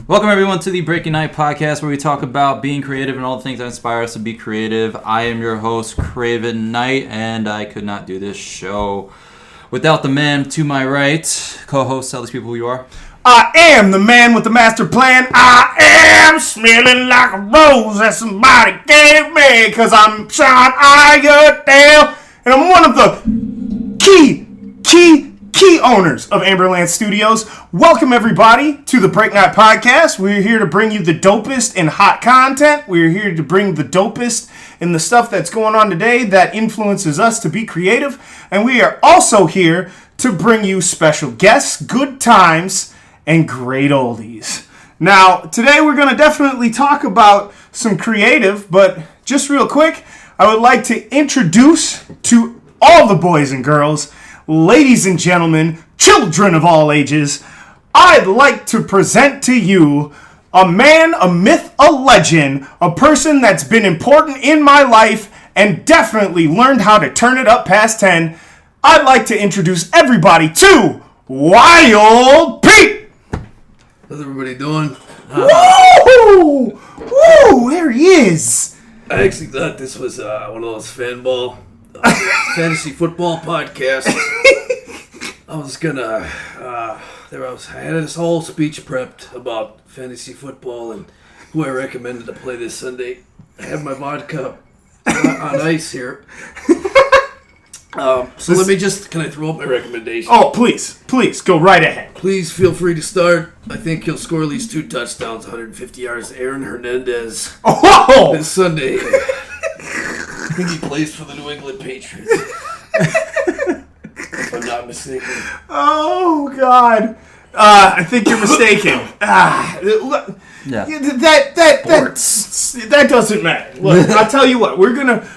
Welcome everyone to the Break Knyte podcast, where we talk about being creative and all the things that inspire us to be creative. I am your host, Craven Knight, and I could not do this show without the man to my right. Co-host, tell these people who you are. I am the man with the master plan. I am smelling like a rose that somebody gave me, because I'm Sean Iredale, and I'm one of the key owners of Amberland Studios. Welcome everybody to the Break Knyte podcast. We're here to bring you the dopest in hot content. We're here to bring the dopest in the stuff that's going on today that influences us to be creative. And we are also here to bring you special guests, good times, and great oldies. Now, today we're going to definitely talk about some creative, but just real quick, I would like to introduce to all the boys and girls, ladies and gentlemen, children of all ages, I'd like to present to you a man, a myth, a legend, a person that's been important in my life and definitely learned how to turn it up past 10. I'd like to introduce everybody to Wild Pete! How's everybody doing? Woo! Woo! There he is! I actually thought this was one of those fantasy football podcasts. I was gonna, I had this whole speech prepped about fantasy football and who I recommended to play this Sunday. I have my vodka on ice here. Can I throw up my recommendation? Oh, please, go right ahead. Please feel free to start. I think he'll score at least 2 touchdowns, 150 yards. Aaron Hernandez. Oh! This Sunday. I think he plays for the New England Patriots. If I'm not mistaken. Oh, God. I think you're mistaken. Yeah. That doesn't matter. Look, I'll tell you what. We're gonna.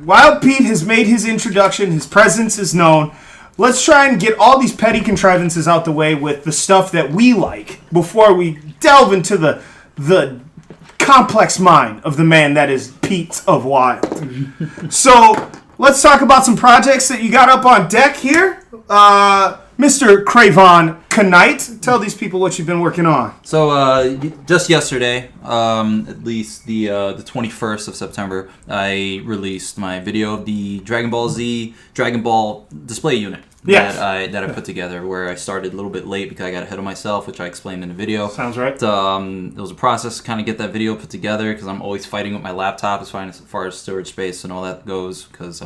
Wild Pete has made his introduction. His presence is known. Let's try and get all these petty contrivances out the way with the stuff that we like before we delve into the complex mind of the man that is Pete of Wild. So let's talk about some projects that you got up on deck here. Mr. Craven Knyte, tell these people what you've been working on. So just yesterday, at least the 21st of September, I released my video of the Dragon Ball Z Dragon Ball display unit. Yes. that I put together, where I started a little bit late because I got ahead of myself, which I explained in the video. Sounds right. It was a process to kind of get that video put together, because I'm always fighting with my laptop as far as storage space and all that goes, because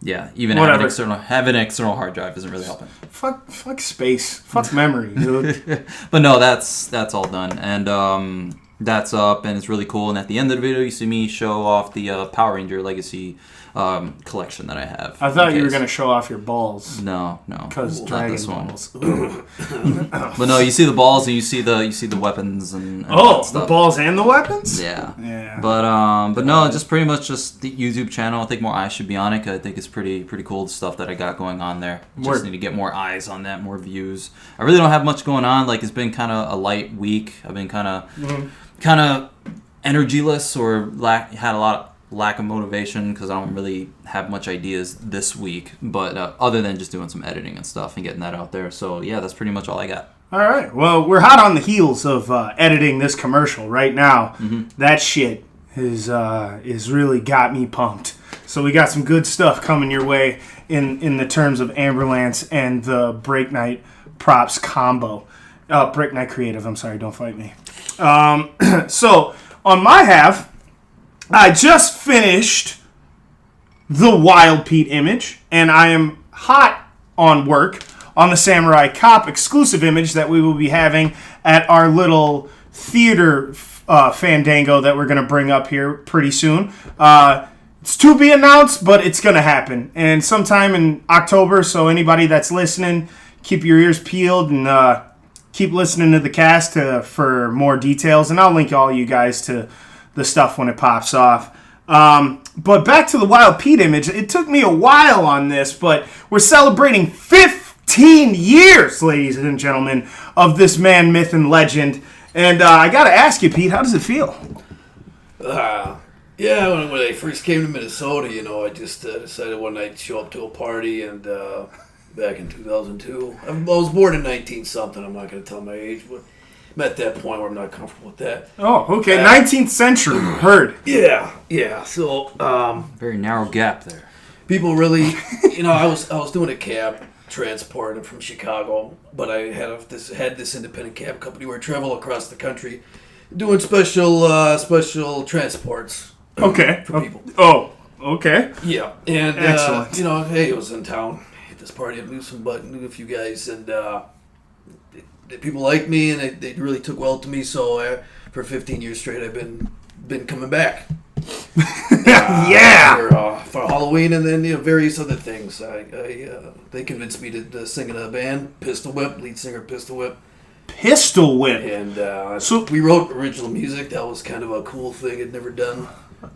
even having an external hard drive isn't really helping. Fuck space. Fuck memory, dude. But no, that's all done, and that's up, and it's really cool. And at the end of the video, you see me show off the Power Ranger Legacy collection that I have. I thought you were going to show off your balls. No. Because Dragon Balls. But no, you see the balls and you see the weapons and the balls and the weapons? Yeah. But no, just pretty much just the YouTube channel. I think more eyes should be on it, 'cause I think it's pretty cool, the stuff that I got going on there. Just need to get more eyes on that, more views. I really don't have much going on. Like, it's been kind of a light week. I've been kind of energyless, or had a lot of lack of motivation, because I don't really have much ideas this week, but other than just doing some editing and stuff and getting that out there. So yeah, that's pretty much all I got. All right. Well, we're hot on the heels of editing this commercial right now. Mm-hmm. That shit is really got me pumped. So we got some good stuff coming your way in the terms of Amberlance and the Break Knyte props combo. Break Knyte Creative. I'm sorry. Don't fight me. So on my half, I just finished the Wild Pete image, and I am hot on work on the Samurai Cop exclusive image that we will be having at our little theater fandango that we're going to bring up here pretty soon. It's to be announced, but it's going to happen, and sometime in October, so anybody that's listening, keep your ears peeled and keep listening to the cast for more details, and I'll link all you guys to the stuff when it pops off. But back to the Wild Pete image. It took me a while on this, but we're celebrating 15 years, ladies and gentlemen, of this man, myth, and legend. And I got to ask you, Pete, how does it feel? Yeah, when I first came to Minnesota, I just decided one night to show up to a party, and back in 2002. I was born in 19-something. I'm not going to tell my age, but at that point where I'm not comfortable with that. Oh, okay. 19th century. Heard. Yeah. So, Very narrow gap there. people really, I was doing a cab transport from Chicago, but I had this independent cab company where I travel across the country doing special transports. Okay. For people. Oh, okay. Yeah, and Excellent. hey, I was in town at this party. I knew a few guys, and people liked me, and they really took well to me. So for 15 years straight, I've been coming back. Yeah. For Halloween, and then various other things. They convinced me to sing in a band, Pistol Whip, lead singer Pistol Whip. Pistol Whip. And So- we wrote original music. That was kind of a cool thing I'd never done.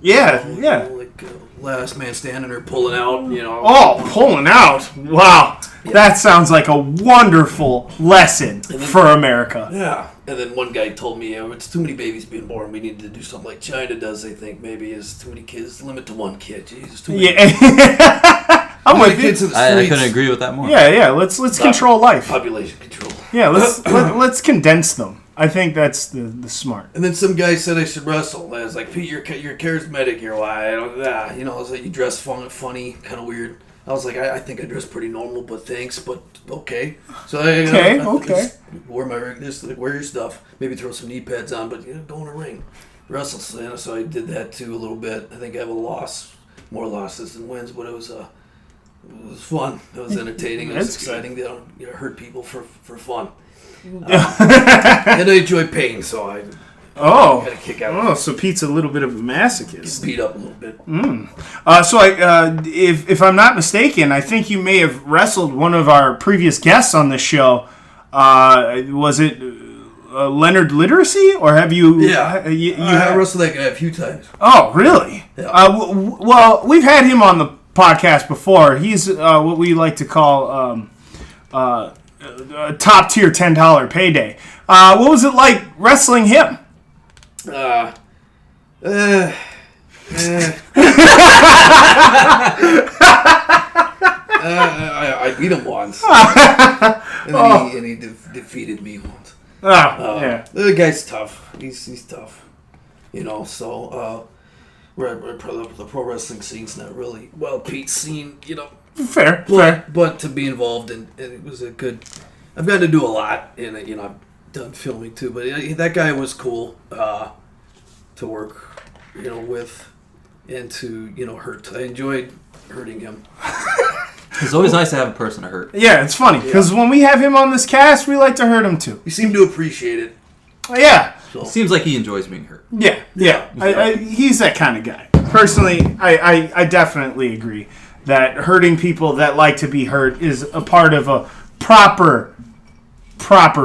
Yeah. Like Last Man Standing or Pulling Out. Oh, pulling out. Wow. Yeah. That sounds like a wonderful lesson for America. Yeah. And then one guy told me, it's too many babies being born. We need to do something like China does, they think. Maybe is too many kids. Limit to one kid. Jesus, too many. Yeah. I'm with kids you. in the I streets. couldn't agree with that more. Yeah. Let's control life. Population control. Yeah. Let's condense them. I think that's the smart. And then some guy said I should wrestle. I was like, Pete, you're charismatic. You're why? I was like, you dress funny, kind of weird. I was like, I think I dress pretty normal, but thanks, but okay. So I just wear your stuff. Maybe throw some knee pads on, but go in a ring, wrestle. So I did that too a little bit. I think I have more losses than wins, but it was fun. It was entertaining. It was exciting. They don't hurt people for fun. And I enjoy pain, so I got a kick out. Oh, so Pete's a little bit of a masochist. Beat up a little bit. So if I'm not mistaken, I think you may have wrestled one of our previous guests on this show. Was it Leonard Literacy, or have you? Yeah, I wrestled that guy a few times. Oh, really? Yeah. Well, we've had him on the podcast before. He's what we like to call top tier $10 payday. What was it like wrestling him? I beat him once, and he defeated me once. Yeah. The guy's tough. He's tough, So the pro wrestling scene's not really Pete's scene, Fair. But to be involved in it was a good. I've gotten to do a lot, and I've done filming too. But that guy was cool to work, with, and to hurt. I enjoyed hurting him. It's always nice to have a person to hurt. Yeah, it's funny because when we have him on this cast, we like to hurt him too. You seem to appreciate it. Yeah. So. It seems like he enjoys being hurt. Yeah. He's that kind of guy. Personally, I definitely agree that hurting people that like to be hurt is a part of a proper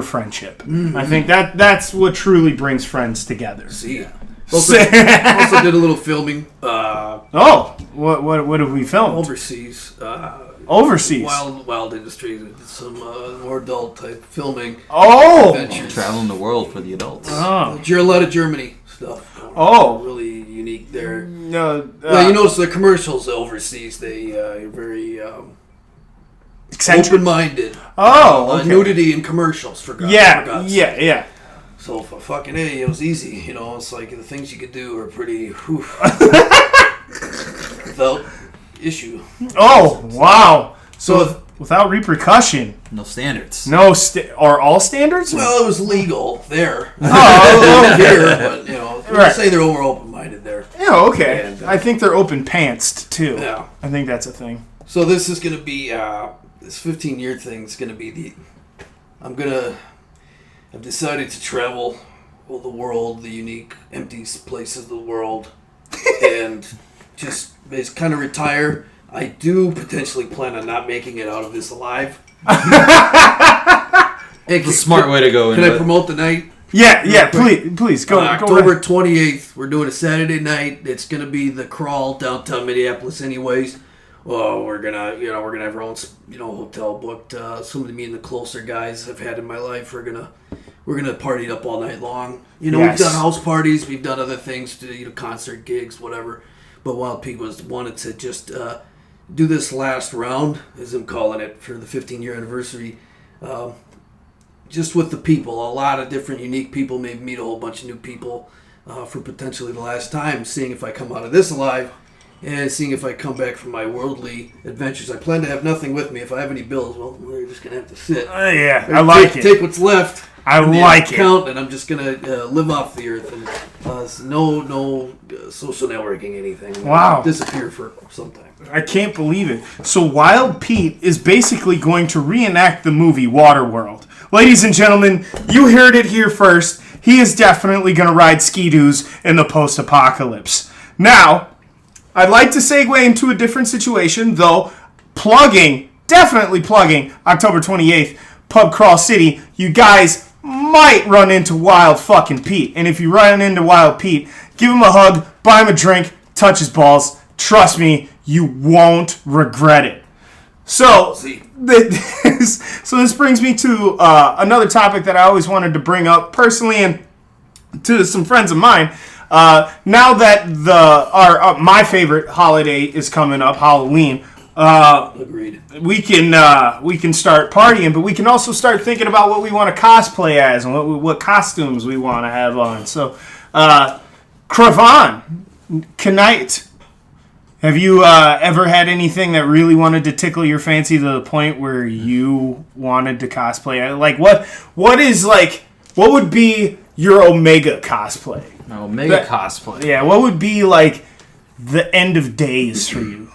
friendship. Mm-hmm. I think that's what truly brings friends together. See. Also did a little filming. What have we filmed? Overseas. Overseas. Wild industry. Some more adult type filming. Adventures. Traveling the world for the adults. A lot of Germany stuff. Really unique there. No. You notice the commercials overseas. They are very eccentric? open-minded. Okay. Nudity in commercials. For God's Yeah. So for fucking it was easy. It's like the things you could do are pretty without issue. Oh, wow. So without repercussion. No standards. Are all standards? Well, it was legal there. Here, but right. Say they're open-minded there. Yeah, okay. And, I think they're open-pantsed too. Yeah. I think that's a thing. So this is going to be this 15-year thing is going to be I've decided to travel the world, the unique, empty places of the world, and just kind of retire. I do potentially plan on not making it out of this alive. It's a smart way to go. Can I promote the night? Yeah. Please go. October 28th. We're doing a Saturday night. It's gonna be the Crawl downtown Minneapolis, anyways. Well, we're gonna have our own hotel booked. Some of me and the closer guys I've had in my life we're gonna party it up all night long. We've done house parties, we've done other things, concert gigs, whatever. But Wild Pig wanted to just do this last round, as I'm calling it, for the 15-year anniversary. just with the people, a lot of different unique people, maybe meet a whole bunch of new people for potentially the last time, seeing if I come out of this alive and seeing if I come back from my worldly adventures. I plan to have nothing with me. If I have any bills, well, we're just going to have to sit. Yeah, I like it. Take what's left. I like it. And I'm just going to live off the earth. And no social networking, anything. Wow. Disappear for some time. I can't believe it. So Wild Pete is basically going to reenact the movie Waterworld. Ladies and gentlemen, you heard it here first. He is definitely going to ride ski-doos in the post-apocalypse. Now, I'd like to segue into a different situation, though, definitely plugging, October 28th, Pub Crawl City. You guys might run into Wild fucking Pete. And if you run into Wild Pete, give him a hug, buy him a drink, touch his balls. Trust me, you won't regret it. So this brings me to another topic that I always wanted to bring up personally and to some friends of mine. Now that my favorite holiday is coming up, Halloween, agreed. We can start partying, but we can also start thinking about what we want to cosplay as and what costumes we want to have on. So, Craven, Knyte, have you ever had anything that really wanted to tickle your fancy to the point where you wanted to cosplay? Like, what would be your Omega cosplay? Cosplay. Yeah, what would be like the end of days for you?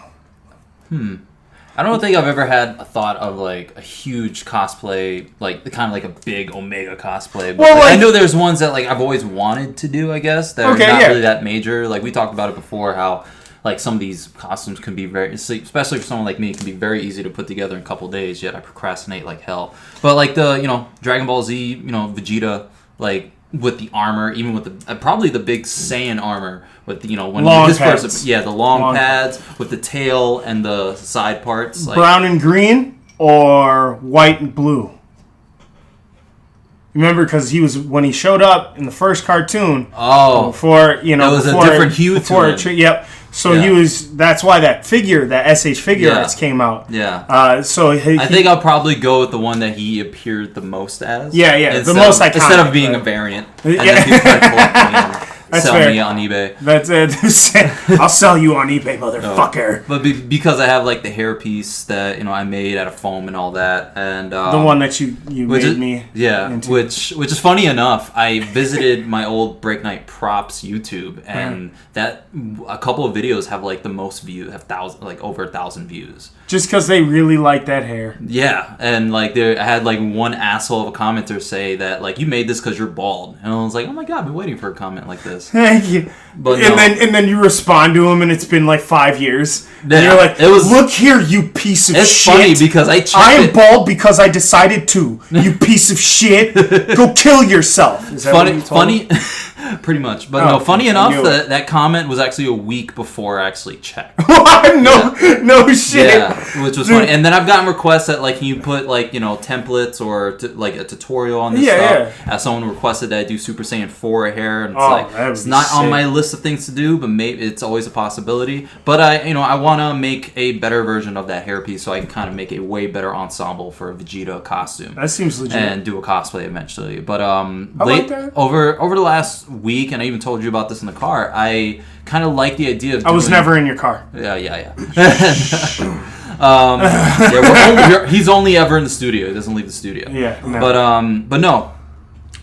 I don't think I've ever had a thought of like a huge cosplay, like the kind of like a big Omega cosplay. But I know there's ones that like I've always wanted to do. I guess that are not really that major. Like we talked about it before, how like some of these costumes can be very, especially for someone like me, can be very easy to put together in a couple days. Yet I procrastinate like hell. But like the Dragon Ball Z, Vegeta, like with the armor, even with the probably the big Saiyan armor with the, when long his pads. first, the long pads with the tail and the side parts, like, brown and green or white and blue. Remember, because when he showed up in the first cartoon. Oh, before it was a different hue to him. Yep. So he was. That's why that SH figure arts came out. Yeah. I think I'll probably go with the one that he appeared the most as. Yeah. The most iconic. Instead of being a variant. And Yeah. then people try to collect me and sell fair. me on eBay. That's it. I'll sell you on eBay, motherfucker. But because I have like the hairpiece that I made out of foam and all that, and the one that you made me. Yeah, into. which is funny enough. I visited my old Break Knyte props YouTube, and that a couple of videos have like the most views, have over 1,000 views. Just because they really like that hair. Yeah, and like I had like one asshole of a commenter say that like you made this because you're bald, and I was like, oh my god, I've been waiting for a comment like this. Thank you. But and then you respond to him, and it's been like 5 years. Yeah, and you're like, look here, you piece of shit. It's funny because I am bald because I decided to. You piece of shit. Go kill yourself. Is that funny. Pretty much, but funny enough, that comment was actually a week before I actually checked. No shit. Yeah, which was funny. And then I've gotten requests that like, can you put like templates or like a tutorial on this stuff? As someone requested that I do Super Saiyan 4 hair, and it's not on my list of things to do, but maybe it's always a possibility. But I want to make a better version of that hairpiece so I can kind of make a way better ensemble for a Vegeta costume. That seems legit. And do a cosplay eventually. But like that. over the last week, and I even told you about this in the car, I kind of like the idea of I was never in your car. Yeah. He's only ever in the studio. He doesn't leave the studio. Yeah. No. But no,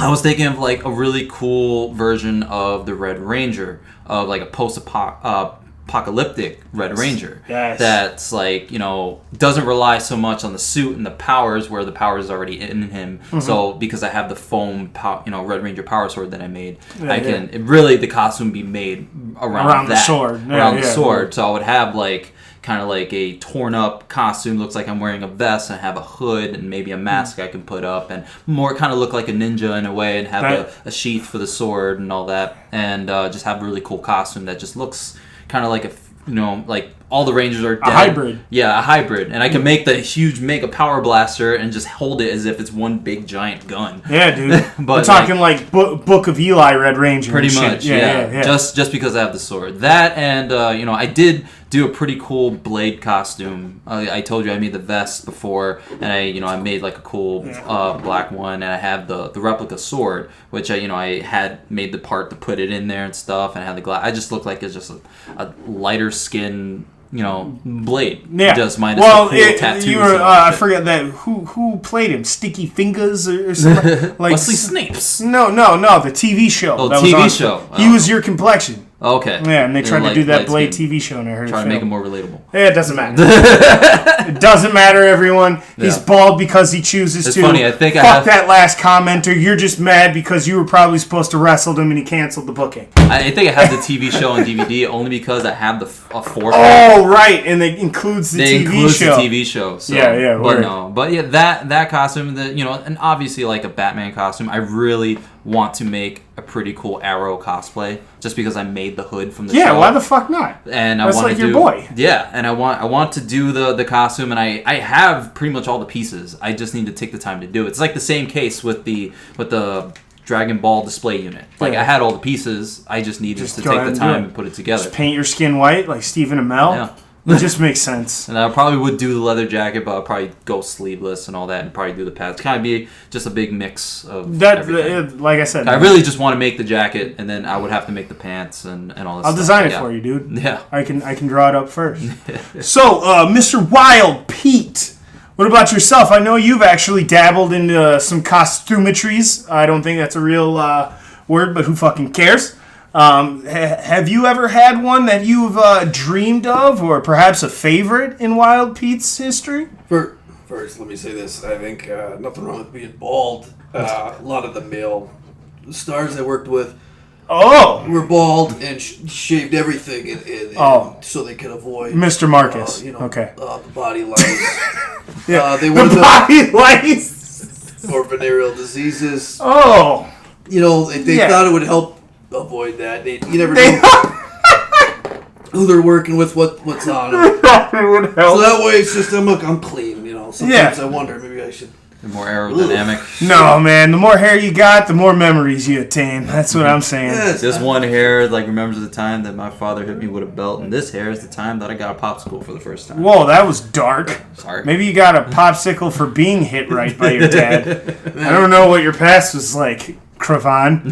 I was thinking of like a really cool version of the Red Ranger, of like a post-apocalyptic Red Ranger. Yes. That's like, doesn't rely so much on the suit and the powers, where the power is already in him. Mm-hmm. So because I have the foam, Red Ranger power sword that I made, the costume be made around the sword. The sword. So I would have like kind of like a torn up costume, looks like I'm wearing a vest, and have a hood and maybe a mask I can put up, and more kind of look like a ninja in a way, and have a sheath for the sword and all that, and just have a really cool costume that just looks kind of like like all the Rangers are dead. A hybrid. Yeah, a hybrid. And I can make a power blaster and just hold it as if it's one big giant gun. Yeah, dude. But we're talking like Book of Eli Red Ranger. Pretty much, yeah. Just because I have the sword. That and, I did do a pretty cool Blade costume. I told you I made the vest before, and I made like a cool black one, and I have the replica sword, which I had made the part to put it in there and stuff, and I had the glass. I just looked like it's just a lighter skin, Blade. Yeah. Just minus the cool tattoos. You were, I forget that who played him. Sticky Fingers or something. Like Wesley Snipes. No. The TV show. Oh, that TV was show. He was your complexion. Okay. Yeah, and they tried to do that Blade skin. TV show, and I heard Try it to make failed. him more relatable. Yeah, it doesn't matter. It doesn't matter, everyone. He's bald because he chooses it's to. Funny, I think Fuck that last commenter. You're just mad because you were probably supposed to wrestle him and he canceled the booking. I think I have the TV show on DVD only because I have a 4-pack. Oh, right, and it includes the TV show. The TV show. So, yeah. But that costume, and obviously like a Batman costume, I really want to make a pretty cool Arrow cosplay just because I made the hood from the show. Yeah, why the fuck not? And That's like your boy. Yeah, and I want to do the costume, and I have pretty much all the pieces. I just need to take the time to do it. It's like the same case with the Dragon Ball display unit. Like, I had all the pieces. I just needed to take the time and put it together. Just paint your skin white like Stephen Amell. Yeah. It just makes sense. And I probably would do the leather jacket, but I'll probably go sleeveless and all that, and probably do the pads. Kind of be just a big mix of everything. Like I said, I really just want to make the jacket, and then I would have to make the pants and all this I'll stuff. design it for you, dude. Yeah. I can draw it up first. So, Mr. Wild Pete, what about yourself? I know you've actually dabbled into some costumetries. I don't think that's a real word, but who fucking cares? Have you ever had one that you've dreamed of, or perhaps a favorite in Wild Pete's history? First, let me say this. I think nothing wrong with being bald. A lot of the male stars I worked with were bald and shaved everything and so they could avoid Mr. Marcus. Okay. The body lice. Yeah. They the body lice or venereal diseases. Oh. They thought it would help avoid that. You never know who they're working with, what's on them. It would help. So that way it's just I'm clean. Sometimes I wonder maybe I should. More aerodynamic. No, man. The more hair you got, the more memories you attain. That's what I'm saying. Yes, this one hair remembers the time that my father hit me with a belt, and this hair is the time that I got a popsicle for the first time. Whoa, that was dark. Sorry. Maybe you got a popsicle for being hit right by your dad. I don't know what your past was like, Craven.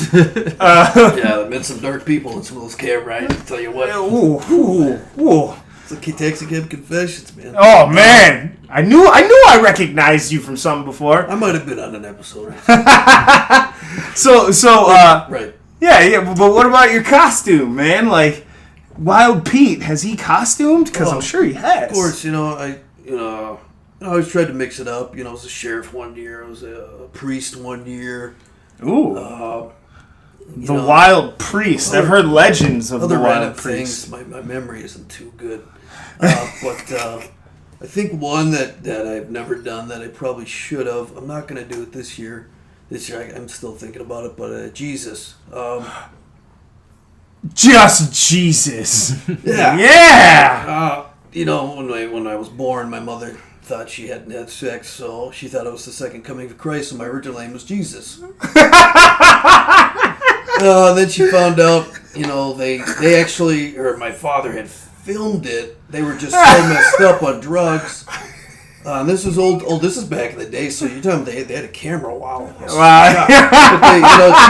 I met some dark people in some of those cab rides. I'll tell you what. Ooh. It's like Taxi Cab Confessions, man. Oh man, I knew I recognized you from something before. I might have been on an episode. Right. Yeah. But what about your costume, man? Like, Wild Pete, has he costumed? Because I'm sure he has. Of course, I always tried to mix it up. I was a sheriff one year. I was a priest one year. Ooh. The Wild Priest. I've heard legends of the Wild Priest. Things. My memory isn't too good. But I think one that I've never done that I probably should have. I'm not going to do it this year. I'm still thinking about it, but Jesus. Just Jesus. Yeah. Yeah. When I was born, my mother thought she hadn't had sex, so she thought I was the second coming of Christ, so my original name was Jesus. Then she found out, they actually, or my father had filmed it. They were just so messed up on drugs. This was old. This is back in the day, so you're telling me they had a camera. Wow. But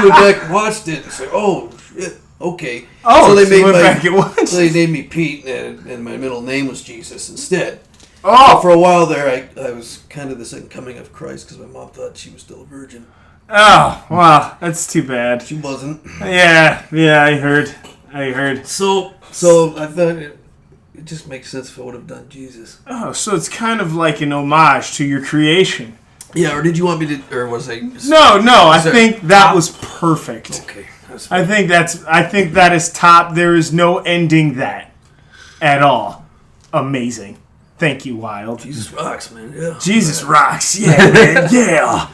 she went back and watched it and said, "Oh shit, okay." So they made me Pete, and my middle name was Jesus instead. Oh, for a while there, I was kind of the second coming of Christ because my mom thought she was still a virgin. Oh, wow, that's too bad. She wasn't. Yeah, I heard. So I thought it just makes sense if I would have done Jesus. Oh, so it's kind of like an homage to your creation. Yeah, or did you want me to, or was I? No, I think that was perfect. Okay. I think that is top. There is no ending that at all. Amazing. Thank you, Wild. Jesus rocks, man. Yeah. Jesus rocks. Yeah, man. Yeah.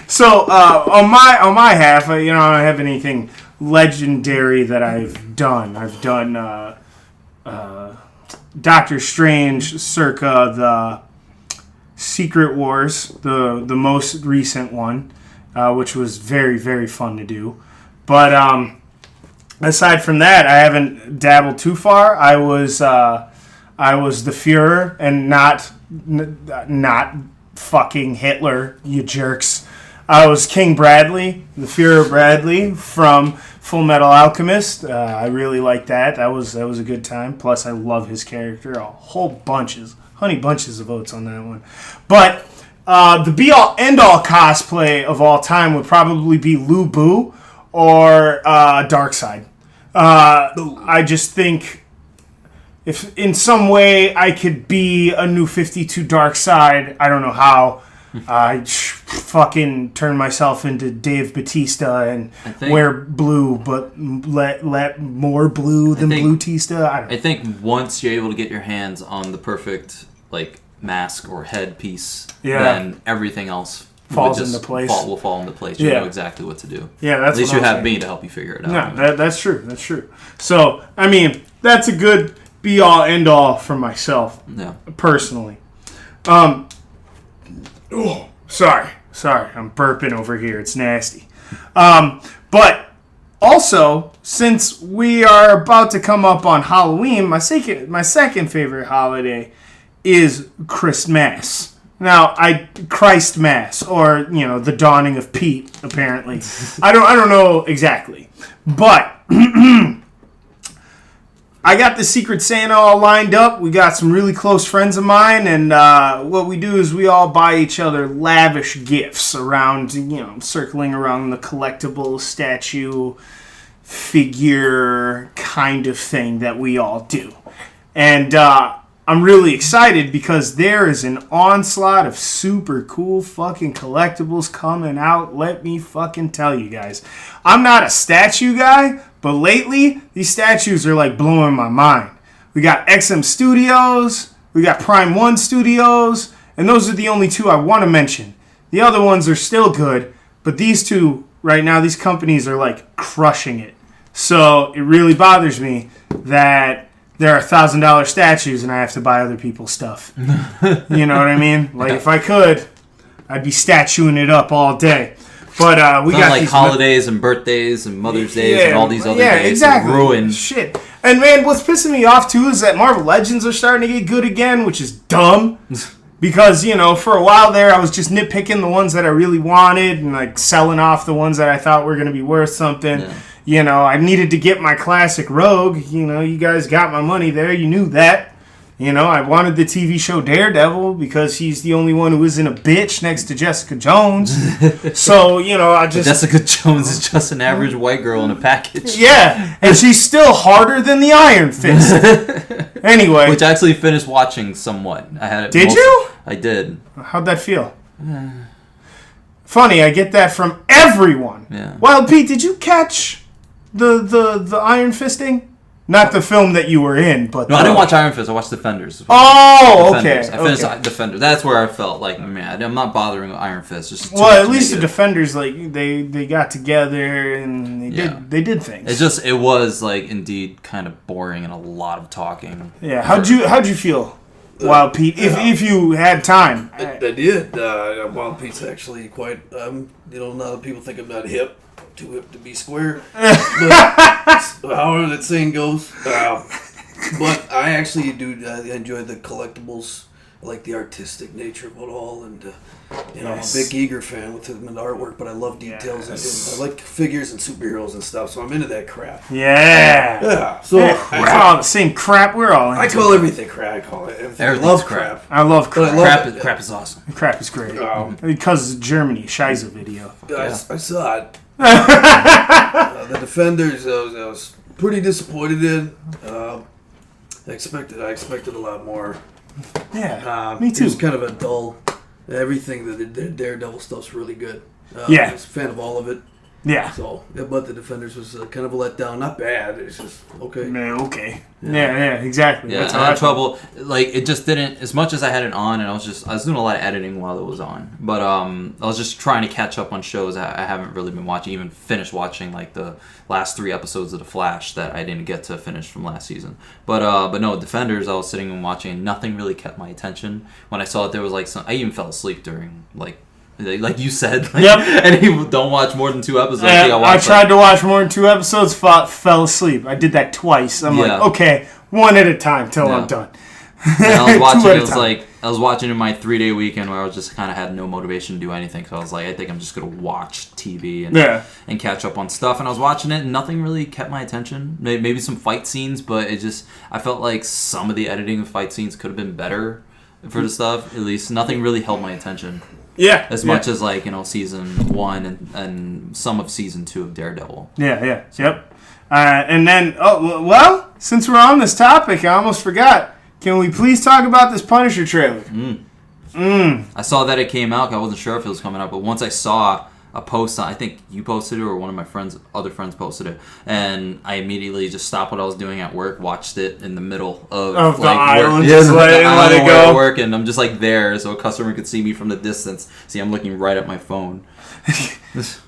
So on my half, I don't have anything legendary that I've done. I've done Doctor Strange circa the Secret Wars, the most recent one, which was very, very fun to do. But aside from that, I haven't dabbled too far. I was the Führer and not fucking Hitler, you jerks. I was King Bradley, the Führer Bradley from Full Metal Alchemist. I really liked that. That was a good time. Plus, I love his character. Honey bunches of votes on that one. But the be-all, end-all cosplay of all time would probably be Lu Bu or Darkseid. I just think if in some way I could be a New 52 Darkseid, I don't know how. I fucking turn myself into Dave Bautista and wear blue, but let more blue than Blue-tista. I think once you're able to get your hands on the perfect mask or headpiece, then everything else falls into place. Will fall into place. You know exactly what to do. Yeah, that's at least you have me to help you figure it out. No, that's true. That's true. So I mean, that's a good be all end all for myself. Yeah, personally. Oh, sorry, I'm burping over here. It's nasty. But also, since we are about to come up on Halloween, my second favorite holiday is Christmas. Now, Christ Mass, or the dawning of Pete. Apparently, I don't know exactly, but I got the Secret Santa all lined up. We got some really close friends of mine, and what we do is we all buy each other lavish gifts around, circling around the collectible statue figure kind of thing that we all do. And I'm really excited because there is an onslaught of super cool fucking collectibles coming out. Let me fucking tell you guys. I'm not a statue guy, but lately, these statues are blowing my mind. We got XM Studios, we got Prime 1 Studios, and those are the only two I want to mention. The other ones are still good, but these two, right now, these companies are crushing it. So it really bothers me that there are $1,000 statues and I have to buy other people's stuff. You know what I mean? If I could, I'd be statuing it up all day. But we got these holidays and birthdays and Mother's Days and all these other days. Exactly. Ruined. Shit. And man, what's pissing me off too is that Marvel Legends are starting to get good again, which is dumb. Because, for a while there, I was just nitpicking the ones that I really wanted and selling off the ones that I thought were going to be worth something. Yeah. I needed to get my classic Rogue. You guys got my money there. You knew that. I wanted the TV show Daredevil because he's the only one who isn't a bitch next to Jessica Jones. So, Jessica Jones is just an average white girl in a package. Yeah, and she's still harder than the Iron Fist. Anyway. Which I actually finished watching somewhat. I had it. Did you? I did. How'd that feel? Funny, I get that from everyone. Yeah. Wild Pete, did you catch the Iron Fisting? Not the film that you were in, but... No, I didn't watch Iron Fist. I watched Defenders. Oh, Defenders. okay. I finished Defenders. That's where I felt man, I'm not bothering with Iron Fist. Just at least the Defenders, they got together and they did things. It was indeed kind of boring and a lot of talking. Yeah. How'd you feel, Wild Pete? If you had time, I did. Wild Pete's actually quite. A lot of people think I'm not hip. Too hip to be square. But however that saying goes. But I actually do enjoy the collectibles. I like the artistic nature of it all. And, I'm a big Eager fan with him in artwork, but I love details. Yes. And I like figures and superheroes and stuff, so I'm into that crap. Yeah. Yeah. So we're all the same crap. We're all into. I call everything crap. I call it everything. I love crap. I love crap. Crap is awesome. Crap is great. Because of Germany, Scheiße video. I saw it. The Defenders, I was pretty disappointed in. I expected a lot more. Yeah, me too. It was kind of a dull. Everything that the Daredevil stuff's really good. Yeah, I was a fan of all of it. Yeah. So, but the Defenders was kind of a letdown. Not bad. It's just okay. Man, okay. Yeah, exactly. Yeah, I had trouble. It just didn't. As much as I had it on, and I was doing a lot of editing while it was on. But I was just trying to catch up on shows I haven't really been watching. Even finished watching the last 3 episodes of The Flash that I didn't get to finish from last season. But no, Defenders. I was sitting and watching, and nothing really kept my attention. When I saw that there was some, I even fell asleep during like you said. Yep. And you don't watch more than 2 episodes. I tried to watch more than 2 episodes, fell asleep. I did that twice. I'm like, okay, one at a time till I'm done. And I was watching. I was watching in my 3-day weekend where I was just kind of had no motivation to do anything. So I was like, I think I'm just gonna watch TV and catch up on stuff. And I was watching it, and nothing really kept my attention. Maybe some fight scenes, but I felt like some of the editing of fight scenes could have been better for the stuff. At least nothing really held my attention. Yeah. As much as season 1 and some of season 2 of Daredevil. Yeah. Yep. And then, since we're on this topic, I almost forgot. Can we please talk about this Punisher trailer? I saw that it came out. I wasn't sure if it was coming out, but once I saw a post, I think you posted it or one of my other friends posted it, and I immediately just stopped what I was doing at work, watched it in the middle of the island, work. just let it go. At work, and I'm just there, so a customer could see me from the distance. See, I'm looking right at my phone.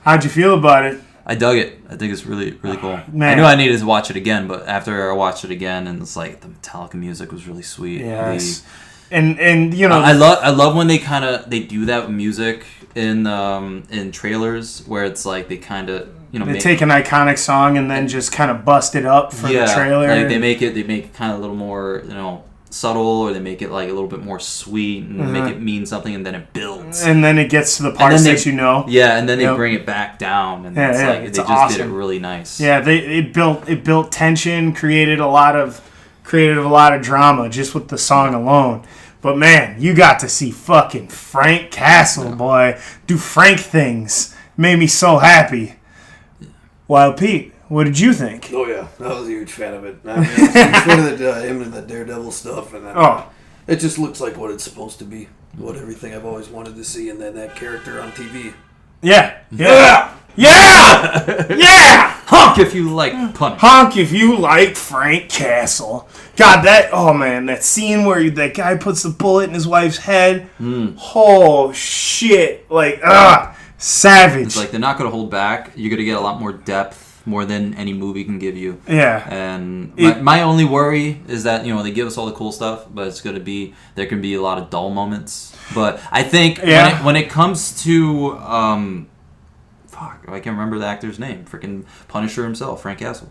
How'd you feel about it? I dug it. I think it's really, really cool. Man. I knew I needed to watch it again, but after I watched it again, and it's like the Metallica music was really sweet. Yes. And I love when they do that with music in trailers where it's like they kind of they take an iconic song and then just kind of bust it up for the trailer. Like they make it kind of a little more subtle, or they make it like a little bit more sweet and make it mean something, and then it builds. And then it gets to the parts that Yeah, and then they bring it back down, and they just awesome. did it really nice. Yeah, it built tension, created a lot of drama just with the song alone. But man, you got to see fucking Frank Castle, boy, do Frank things. Made me so happy. Wild Pete, what did you think? Oh yeah, I was a huge fan of it. I mean, it's one of him and the Daredevil stuff, and it just looks like what it's supposed to be. What everything I've always wanted to see, and then that character on TV. Yeah. Honk if you like Punisher. Honk if you like Frank Castle. God, that scene where that guy puts the bullet in his wife's head. Oh shit! Savage. It's like they're not going to hold back. You're going to get a lot more depth, more than any movie can give you. Yeah. And my only worry is that they give us all the cool stuff, but it's going to be there can be a lot of dull moments. But I think when it comes to I can't remember the actor's name. Freaking Punisher himself, Frank Castle.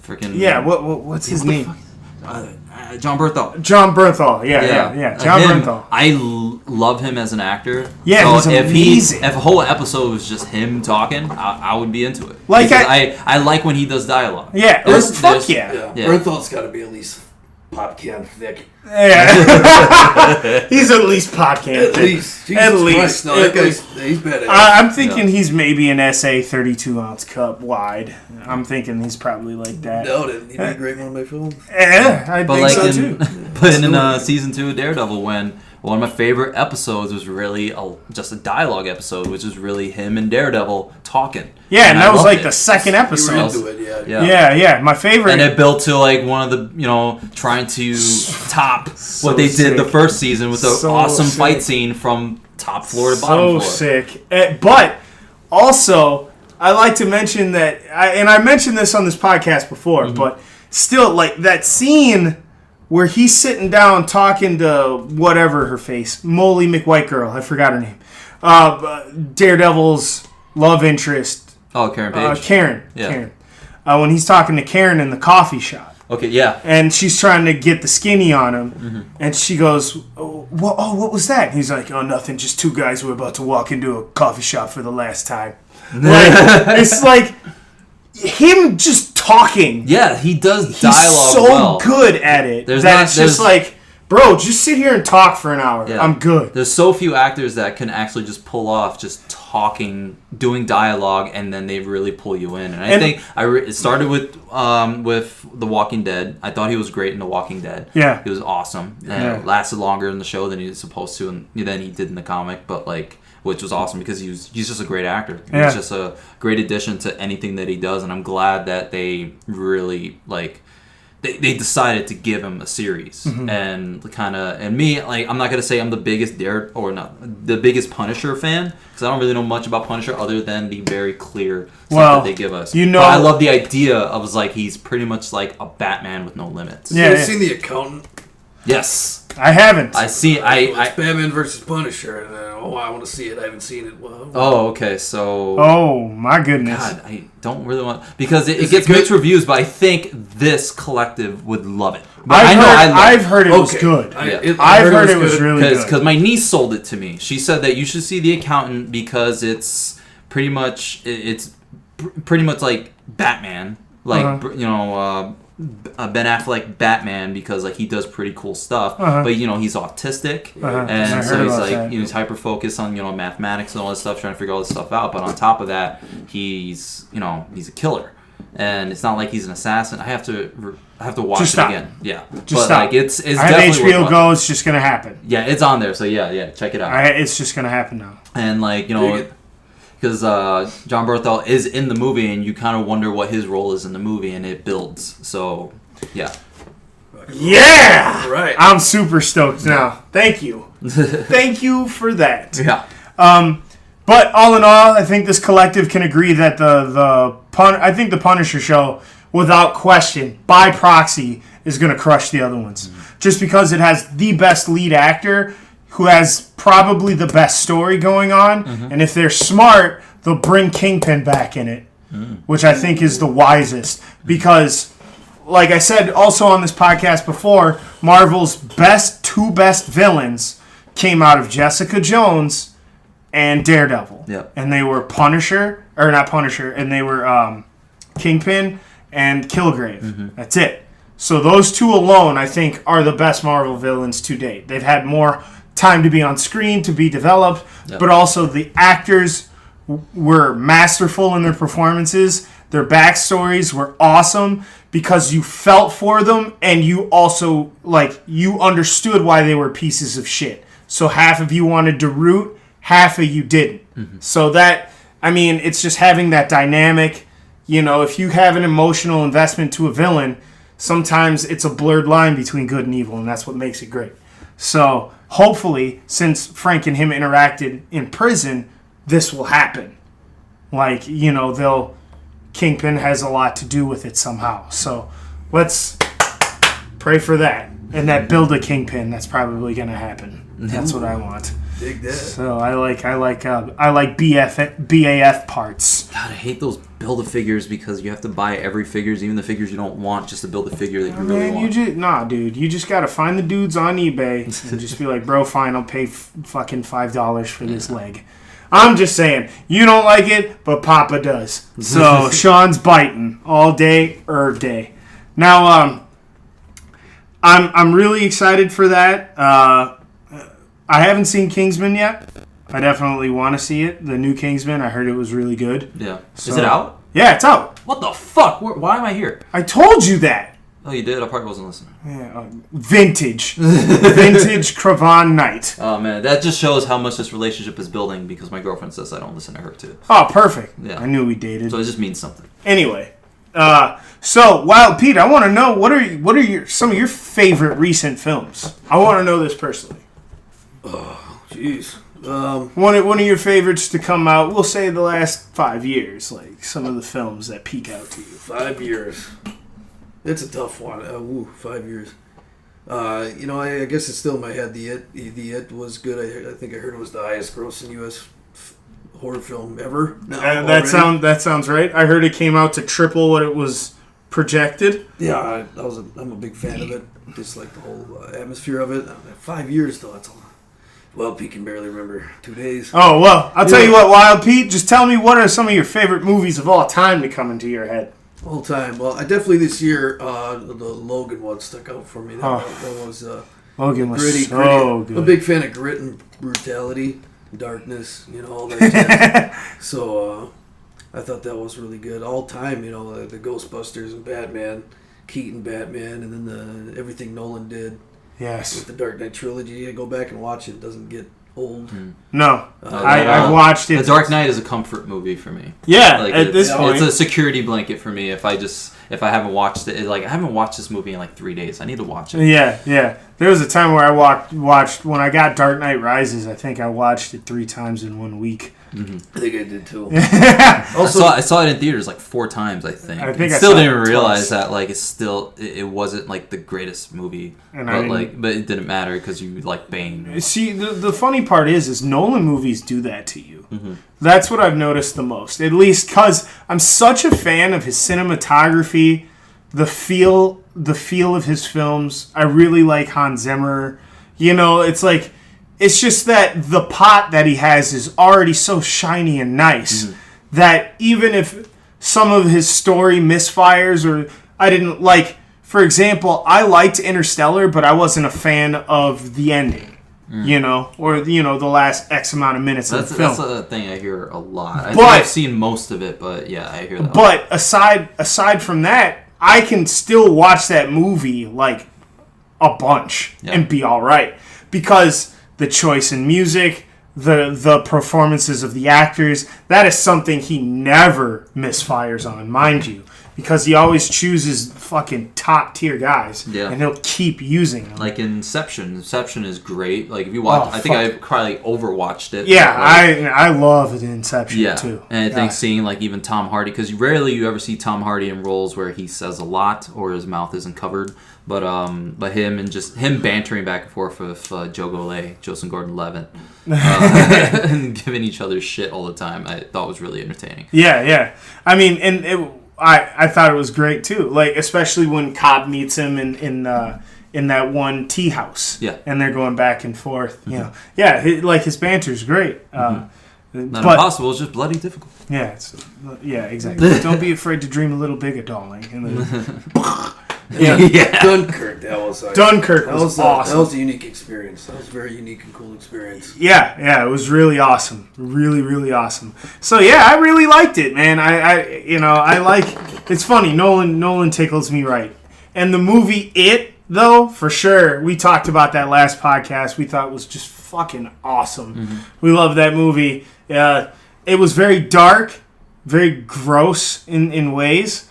What's his name? John Bernthal. John Bernthal. Yeah. John Bernthal. I love him as an actor. Yeah, so he's amazing. If a whole episode was just him talking, I would be into it. I like when he does dialogue. Yeah. Fuck yeah. Bernthal's got to be at least pop can thick. Yeah. He's at least pop can thick. At least. No, that guy's he's badass. I'm thinking he's maybe an SA 32-ounce cup wide. I'm thinking he's probably like that. No, he'd be a great one of my films. Yeah, I think so too. But in season 2 of Daredevil, when one of my favorite episodes was really just a dialogue episode, which is really him and Daredevil talking. Yeah, and that was like the second episode. You were into it, yeah. My favorite. And it built to like one of the, trying to top what they did the first season with the awesome fight scene from top floor to bottom floor. So sick. But also, I like to mention that, I mentioned this on this podcast before, but still, like that scene where he's sitting down talking to whatever her face, Molly McWhite girl, I forgot her name. Daredevil's love interest. Oh, Karen Page. Karen. Yeah. Karen. When he's talking to Karen in the coffee shop. Okay, yeah. And she's trying to get the skinny on him. And she goes, what was that? And he's like, oh, nothing. Just two guys who are about to walk into a coffee shop for the last time. It's like him just talking. Yeah, he does dialogue He's so good at it. It's just like, bro, just sit here and talk for an hour. Yeah. I'm good. There's so few actors that can actually just pull off just talking, doing dialogue, and then they really pull you in. And I think it started with The Walking Dead. I thought he was great in The Walking Dead. Yeah. He was awesome. And it lasted longer in the show than he was supposed to, and than he did in the comic, which was awesome because he's just a great actor. He's just a great addition to anything that he does, and I'm glad that they really they decided to give him a series and me, I'm not gonna say I'm the biggest the biggest Punisher fan because I don't really know much about Punisher other than the very clear stuff that they give us. But I love the idea of he's pretty much like a Batman with no limits. Yeah, you seen The Accountant? Yes. I haven't. It's Batman versus Punisher, and I want to see it. I haven't seen it. Well, okay. So. Oh my goodness. God, I don't really want because it gets mixed reviews, but I think this collective would love it. But I've heard it was good. I've heard it was really good. Because my niece sold it to me. She said that you should see The Accountant because it's pretty much like Batman, like Ben Affleck Batman, because like he does pretty cool stuff, but he's autistic, and so he's like he's hyper focused on mathematics and all this stuff, trying to figure all this stuff out. But on top of that, he's a killer, and it's not like he's an assassin. I have to watch it again. Yeah, stop. Like it's I have HBO Go. It's just gonna happen. Yeah, it's on there. So yeah, check it out. It's just gonna happen now. And like because John Bernthal is in the movie, and you kind of wonder what his role is in the movie, and it builds. So, yeah. Yeah! Right. I'm super stoked now. Thank you. Thank you for that. Yeah. But all in all, I think this collective can agree that I think the Punisher show, without question, by proxy, is going to crush the other ones. Mm-hmm. Just because it has the best lead actor, who has probably the best story going on, and if they're smart, they'll bring Kingpin back in it, which I think is the wisest. Because, like I said also on this podcast before, Marvel's two best villains came out of Jessica Jones and Daredevil. Yep. And they were and they were Kingpin and Kilgrave. Mm-hmm. That's it. So those two alone, I think, are the best Marvel villains to date. They've had more time to be on screen, to be developed, but also the actors were masterful in their performances. Their backstories were awesome because you felt for them, and you also you understood why they were pieces of shit. So half of you wanted to root, half of you didn't. Mm-hmm. So it's just having that dynamic. If you have an emotional investment to a villain, sometimes it's a blurred line between good and evil, and that's what makes it great. So hopefully, since Frank and him interacted in prison, this will happen. Kingpin has a lot to do with it somehow. So let's pray for that. And that build a Kingpin, that's probably going to happen. That's what I want. Dig that. So I like BAF parts. God, I hate those Build-A-Figures because you have to buy every figures, even the figures you don't want, just to build a figure that you really want. Dude. You just got to find the dudes on eBay and just be like, bro, fine, I'll pay fucking $5 for this leg. I'm just saying, you don't like it, but Papa does. So Sean's biting all day, day. Now, I'm really excited for that. I haven't seen Kingsman yet. I definitely want to see it. The new Kingsman, I heard it was really good. Yeah. So, is it out? Yeah, it's out. What the fuck? Why am I here? I told you that. Oh, you did? I probably wasn't listening. Yeah, vintage. Vintage Craven Knight. Oh, man. That just shows how much this relationship is building because my girlfriend says I don't listen to her, too. Oh, perfect. Yeah. I knew we dated. So it just means something. Anyway. So, Wild Pete, I want to know, what are some of your favorite recent films? I want to know this personally. Oh, jeez. One of your favorites to come out, we'll say the last 5 years, like some of the films that peak out to you. 5 years. It's a tough one. 5 years. I guess it's still in my head. The It was good. I think I heard it was the highest grossing U.S. horror film ever. That sounds right. I heard it came out to triple what it was projected. Yeah, I'm a big fan of it. Just like the whole atmosphere of it. 5 years though. That's a lot. Well, Pete can barely remember 2 days. Oh, well, I'll tell you what, Wild Pete, just tell me what are some of your favorite movies of all time to come into your head. All time. Well, I definitely this year, the Logan one stuck out for me. That was Logan was gritty. Good. I'm a big fan of grit and brutality, darkness, all that. So I thought that was really good. All time, the Ghostbusters and Batman, Keaton Batman, and then everything Nolan did. Yes. With the Dark Knight trilogy, I go back and watch it. It doesn't get old. No. I've watched it. The Dark Knight is a comfort movie for me. Yeah, at this point. It's a security blanket for me if I haven't watched it. I haven't watched this movie in 3 days. I need to watch it. Yeah. There was a time where I watched when I got Dark Knight Rises, I think I watched it 3 times in 1 week. I think I did too. Also, I saw it in theaters like 4 times. I think. I still didn't realize that like it wasn't like the greatest movie, but it didn't matter because you like Bane. See, the funny part is Nolan movies do that to you. Mm-hmm. That's what I've noticed the most, at least because I'm such a fan of his cinematography, the feel of his films. I really like Hans Zimmer. You know, it's like. It's just that the pot that he has is already so shiny and nice that even if some of his story misfires or I didn't like, for example, I liked Interstellar, but I wasn't a fan of the ending, you know, or, you know, the last X amount of minutes of the film. That's a thing I hear a lot. I think I've seen most of it, but yeah, I hear that. But aside from that, I can still watch that movie like a bunch and be all right because the choice in music, the performances of the actors, that is something he never misfires on, mind you. Because he always chooses fucking top tier guys. Yeah. And he'll keep using them. Like Inception. Inception is great. Like if you watch I think I probably overwatched it. Yeah, I love Inception too. And I think seeing like even Tom Hardy, because rarely you ever see Tom Hardy in roles where he says a lot or his mouth isn't covered. But him and just him bantering back and forth with Joe Golay, Joseph Gordon-Levitt, and giving each other shit all the time, I thought was really entertaining. Yeah. I mean, and I thought it was great too. Like especially when Cobb meets him in that one tea house. Yeah. And they're going back and forth. Mm-hmm. You know. Yeah. His banter's great. Not impossible. It's just bloody difficult. Yeah. Exactly. Don't be afraid to dream a little bigger, darling. And then, yeah. Dunkirk. That was awesome. That was a unique experience. That was a very unique and cool experience. Yeah. It was really awesome. Really, really awesome. So yeah, I really liked it, man. I like. It's funny. Nolan tickles me right. And the movie It, though, for sure. We talked about that last podcast. We thought it was just fucking awesome. Mm-hmm. We love that movie. It was very dark, very gross in ways.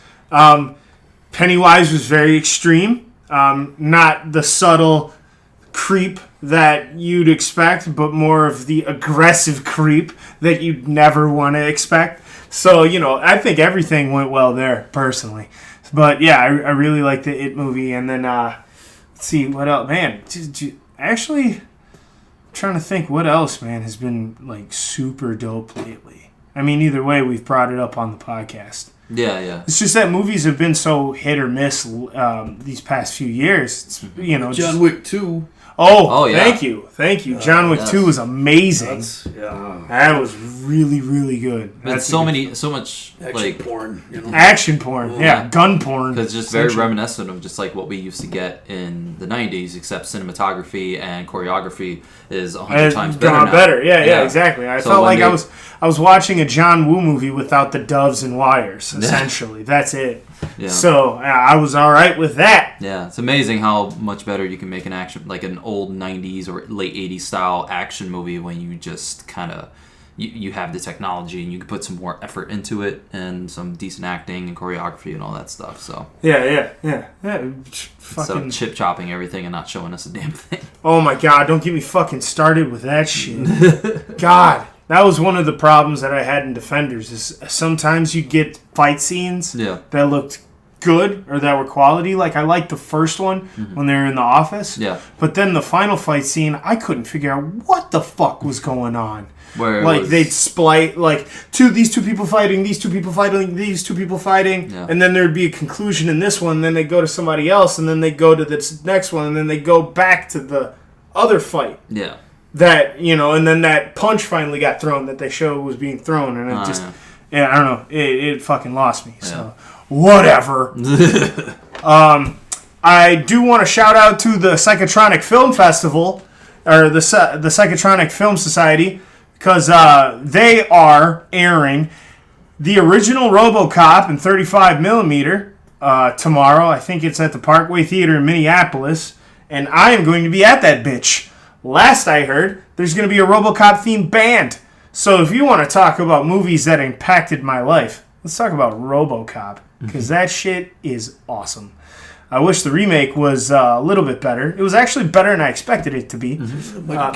Pennywise was very extreme. Not the subtle creep that you'd expect, but more of the aggressive creep that you'd never want to expect. So, you know, I think everything went well there, personally. But, yeah, I really liked the It movie. And then, let's see, what else? Man, actually, I'm trying to think what else, man, has been, like, super dope lately. I mean, either way, we've brought it up on the podcast. Yeah. It's just that movies have been so hit or miss these past few years. It's, you know, John Wick 2. Oh yeah. Thank you. John Wick 2 was amazing. That was really, really good. That's so much action porn. You know? Action porn, gun porn. It's just very reminiscent of just like what we used to get in the 90s, except cinematography and choreography is 100 times better now. Better, yeah, exactly. I felt like I was watching a John Woo movie without the doves and wires, essentially. That's it. Yeah. So I was all right with that. Yeah, it's amazing how much better you can make an action, like an old 90s or late 80s style action movie when you just kind of, you have the technology and you can put some more effort into it and some decent acting and choreography and all that stuff. So Yeah. So chip chopping everything and not showing us a damn thing. Oh my God, don't get me fucking started with that shit. God. That was one of the problems that I had in Defenders is sometimes you get fight scenes that looked good or that were quality. Like I liked the first one when they were in the office. Yeah. But then the final fight scene, I couldn't figure out what the fuck was going on. Where they'd split like these two people fighting, and then there'd be a conclusion in this one, and then they'd go to somebody else, and then they'd go to this next one, and then they'd go back to the other fight. Yeah. That, you know, and then that punch finally got thrown that they showed was being thrown, and it I don't know, it fucking lost me. So, whatever. I do want to shout out to the Psychotronic Film Festival, or the Psychotronic Film Society, because they are airing the original RoboCop in 35mm tomorrow. I think it's at the Parkway Theater in Minneapolis, and I am going to be at that bitch. Last I heard, there's going to be a RoboCop-themed band. So if you want to talk about movies that impacted my life, let's talk about RoboCop, because that shit is awesome. I wish the remake was a little bit better. It was actually better than I expected it to be. No,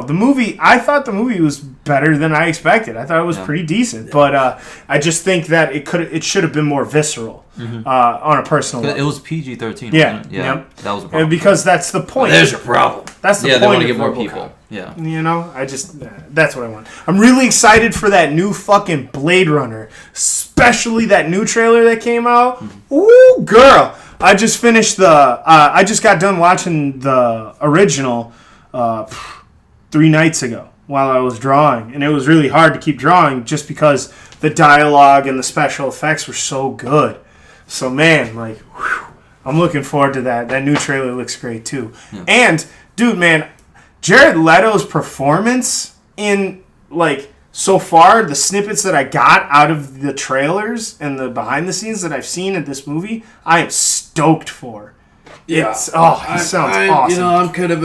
the movie. I thought the movie was better than I expected. I thought it was pretty decent, but I just think that it should have been more visceral on a personal level. It was PG-13. Yeah, wasn't it? Yeah, yep. That was a problem. And because that's the point. There's your problem. That's the point. They want to get more RoboCop. people. Yeah. You know, that's what I want. I'm really excited for that new fucking Blade Runner, especially that new trailer that came out. Ooh, girl. I just finished I just got done watching the original 3 nights ago while I was drawing. And it was really hard to keep drawing just because the dialogue and the special effects were so good. So, man, like, whew, I'm looking forward to that. That new trailer looks great, too. Yeah. And, dude, man, Jared Leto's performance in, like, so far, the snippets that I got out of the trailers and the behind the scenes that I've seen in this movie, I am stoked for. Yeah. He sounds awesome. You know, I'm kind of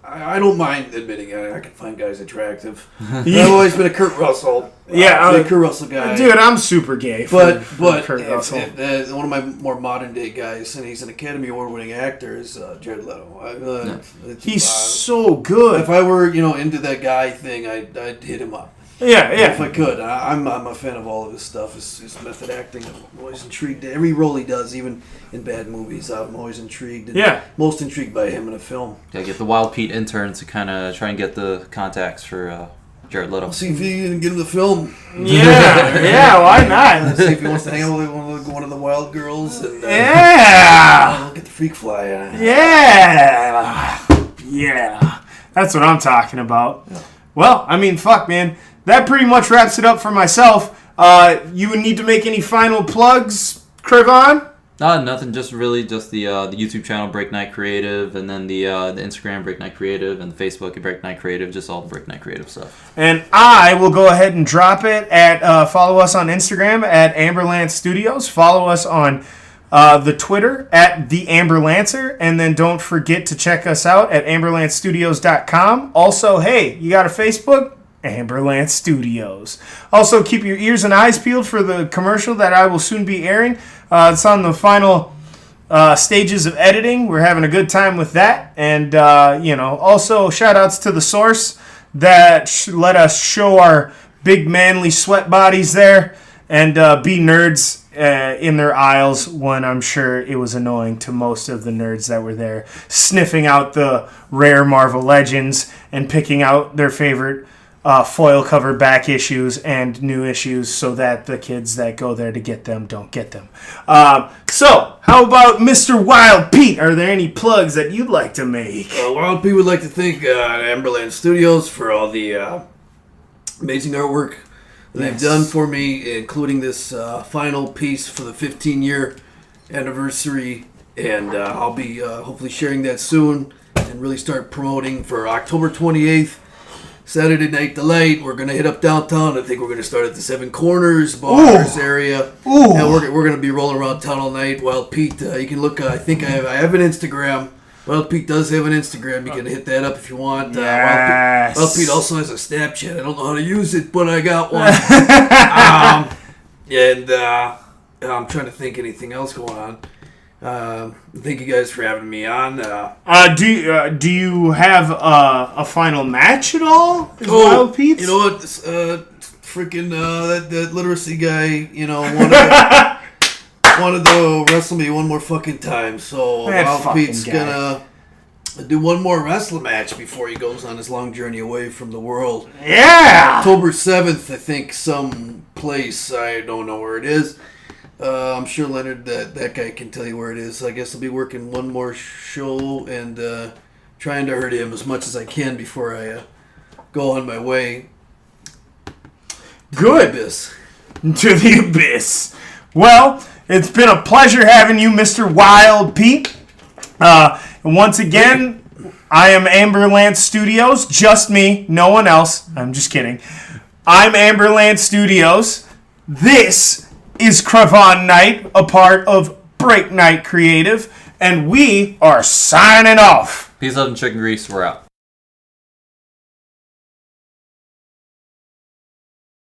I don't mind admitting it. I can find guys attractive. I've always been a Kurt Russell. Kurt Russell guy. Dude, I'm super gay. But Kurt Russell. One of my more modern day guys, and he's an Academy Award winning actor, is Jared Leto. He's so good. If I were into that guy thing, I'd hit him up. Yeah. If I could. I'm a fan of all of his stuff. His method acting. I'm always intrigued. Every role he does, even in bad movies, I'm always intrigued. And most intrigued by him in a film. Yeah, get the Wild Pete intern to kind of try and get the contacts for Jared Leto. See if he can get him the film. Yeah, why not? See if he wants to hang out with one of the wild girls. And, get the freak fly. Yeah. That's what I'm talking about. Yeah. Well, I mean, fuck, man. That pretty much wraps it up for myself. You would need to make any final plugs, Craven? Nothing. Just the YouTube channel Break Knyte Creative, and then the Instagram Break Knyte Creative, and the Facebook Break Knyte Creative. Just all the Break Knyte Creative stuff. And I will go ahead and drop it at follow us on Instagram at Amberlance Studios. Follow us on the Twitter at The Amberlancer, and then don't forget to check us out at AmberlanceStudios.com. Also, hey, you got a Facebook? Amberlance Studios. Also, keep your ears and eyes peeled for the commercial that I will soon be airing. It's on the final stages of editing. We're having a good time with that. And, also shout outs to The Source that let us show our big manly sweat bodies there and be nerds in their aisles when I'm sure it was annoying to most of the nerds that were there, sniffing out the rare Marvel Legends and picking out their favorite foil cover back issues and new issues so that the kids that go there to get them don't get them. So, how about Mr. Wild Pete? Are there any plugs that you'd like to make? Wild Pete would like to thank Amberland Studios for all the amazing artwork they've done for me, including this final piece for the 15-year anniversary. And I'll be hopefully sharing that soon and really start promoting for October 28th. Saturday Night Delight. We're going to hit up downtown. I think we're going to start at the Seven Corners bars area. Ooh. And we're going to be rolling around town all night. Wild Pete, you can look. I think I have an Instagram. Wild Pete does have an Instagram. You can hit that up if you want. Yes. Wild Pete also has a Snapchat. I don't know how to use it, but I got one. I'm trying to think anything else going on. Thank you guys for having me on. Do you have a final match at all? Wild Pete? You know what? Freaking that literacy guy, wanted to wrestle me one more fucking time. So Wild Pete's gonna do one more wrestling match before he goes on his long journey away from the world. Yeah! October 7th, I think, some place. I don't know where it is. I'm sure Leonard, that guy, can tell you where it is. I guess I'll be working one more show and trying to hurt him as much as I can before I go on my way. Good. To the abyss. Well, it's been a pleasure having you, Mr. Wild Pete. And once again, I am Amberlance Studios. Just me, no one else. I'm just kidding. I'm Amberlance Studios. This is Craven Knight, a part of Break Knyte Creative, and we are signing off. Peace, love, and chicken grease. We're out.